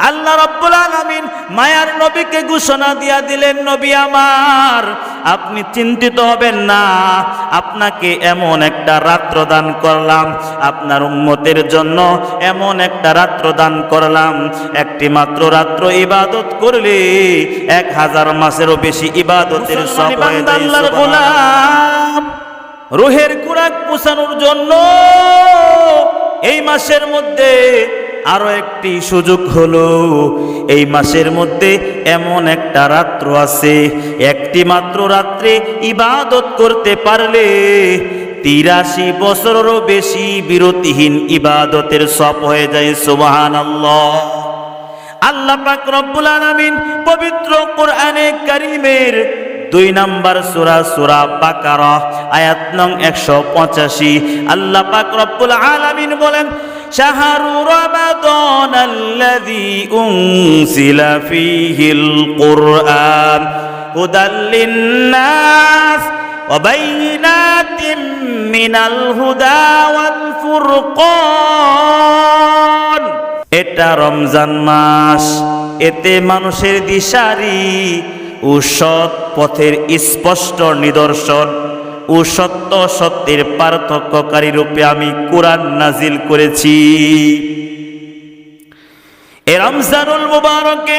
আল্লাহ রাব্বুল আলামিন মায়ার নবীকে ঘোষণা দিয়া দিলেন, নবী আমার, আপনি চিন্তিত হবেন না, আপনাকে এমন একটা রাত্র দান করলাম, আপনার উম্মতের জন্য এমন একটা রাত্র দান করলাম, একটি মাত্র রাত্র ইবাদত করলে 1000 মাসেরও বেশি ইবাদতের সওয়াব হয়ে যায়। আল্লাহর গোলাম, রূহের খোরাক পৌঁছানোর জন্য এই মাসের মধ্যে আরো একটি সুযোগ হলো, এই মাসের মধ্যে এমন একটা রাত্র আছে, একটি মাত্র রাত্রে ইবাদত করতে পারলে 83 বছরেরও বেশি বিরতিহীন ইবাদতের সওয়াব হয়ে যায়। সুবহানাল্লাহ। আল্লাহ পাক রব্বুল আলামিন পবিত্র কোরআনে কারীমের 2 নম্বর সূরা সূরা বাকারা আয়াত নং 185 আল্লাহ পাক রব্বুল আলামিন বলেন, শাহরু রমাদানাল্লাযী উনজিলা ফীহিল কুরআন হুদাল লিন্নাস ওয়া বাইয়িনাতিম মিনাল হুদা ওয়াল ফুরকান। এটা রমজান মাস, এতে মানুষের দিশারি ও সৎ পথের স্পষ্ট নিদর্শন ও সত্য সত্যের পার্থক্যকারী রূপে আমি কোরআন নাজিল করেছি। এই রমজানুল মুবারকে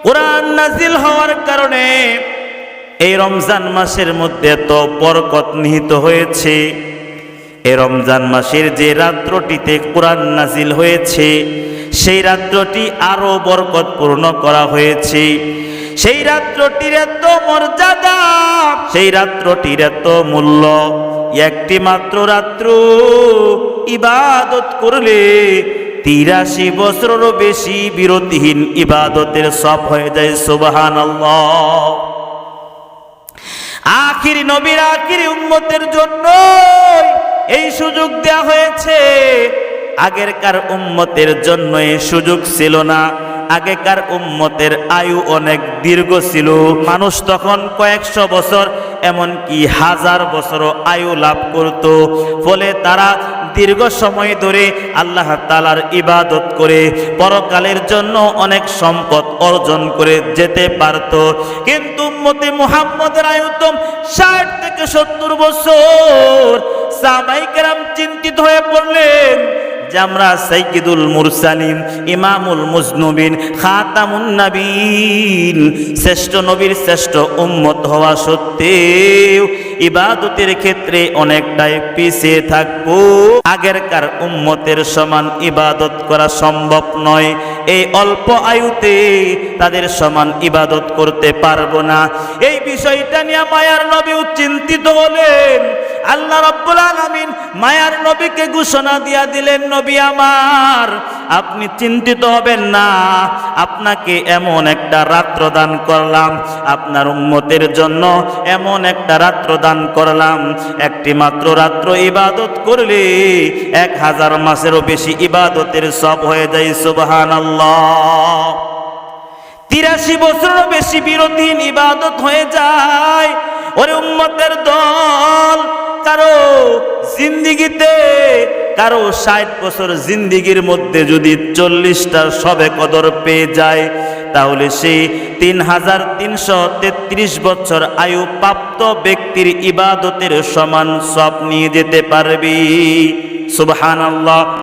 কোরআন নাজিল হওয়ার কারণে এই রমজান মাসের মধ্যে এত বরকত নিহিত হয়েছে। এই রমজান মাসের যে রাত্রটিতে কোরআন নাজিল হয়েছে, সেই রাত্রটি আরো বরকতপূর্ণ করা হয়েছে। সেই রাত্রটির এত মর্যাদা, সেই রাত্রটির এত মূল্য, একটি মাত্র রাত্র ইবাদত করলে 83 বছরেরও বেশি বিরতিহীন ইবাদতের সওয়াব হয়ে যায়। সুবহানাল্লাহ। আখিরি নবীর আখিরি উম্মতের জন্য এই সুযোগ দেয়া হয়েছে, আগেরকার উম্মতের জন্য এই সুযোগ ছিল না। আগেকার উম্মতের আয়ু অনেক দীর্ঘ ছিল, মানুষ তখন কয়েকশো বছর এমনকি 1000 বছরও আয়ু লাভ করত। ফলে তারা দীর্ঘ সময় ধরে আল্লাহ তাআলার ইবাদত করে পরকালের জন্য অনেক সম্পদ অর্জন করে যেতে পারত। কিন্তু উম্মতে মুহাম্মদের আয়ু তো 60 থেকে 70 বছর। সাহাবায়ে কেরাম চিন্তিত হয়ে পড়লেন যে আমরা সাইয়্যিদুল মুরসালিন, ইমামুল মুজনুবিন, খাতামুন নবীন, শ্রেষ্ঠ নবীর শ্রেষ্ঠ উম্মত হওয়া সত্ত্বেও ইবাদতের ক্ষেত্রে অনেকটাই পিছিয়ে থাকবো। আগেরকার উম্মতের সমান ইবাদত করা সম্ভব নয়। এই অল্প আয়ুতে তাদের সমান ইবাদত করতে পারবো না। এই বিষয়টা নিয়ে মায়ার নবীও চিন্তিত হলেন। আল্লাহ রাব্বুল আলামিন মায়ার নবীকে ঘোষণা দিয়া দিলেন, নবী আমার, আপনি চিন্তিত হবেন না, আপনাকে এমন একটা রাত্র দান করলাম, আপনার উম্মতের জন্য এমন একটা রাত্র দান করলাম, একটি মাত্র রাত্র ইবাদত করলে 1000 মাসেরও বেশি ইবাদতের সওয়াব হয়ে যায়। সুবহানাল্লাহ। 83 বছরেরও বেশি বিরতিহীন ইবাদত হয়ে যায়। ওরে উম্মতের দল, কারো জিন্দিগিতে, কারো 60 বছর জিন্দিগির মধ্যে যদি 40টা শবে কদর পেয়ে যায়, তাহলে সেই 3333 বছর আয়ু প্রাপ্ত ব্যক্তির ইবাদতের সমান সওয়াব নিয়ে যেতে পারবি। সুবহানাল্লাহ।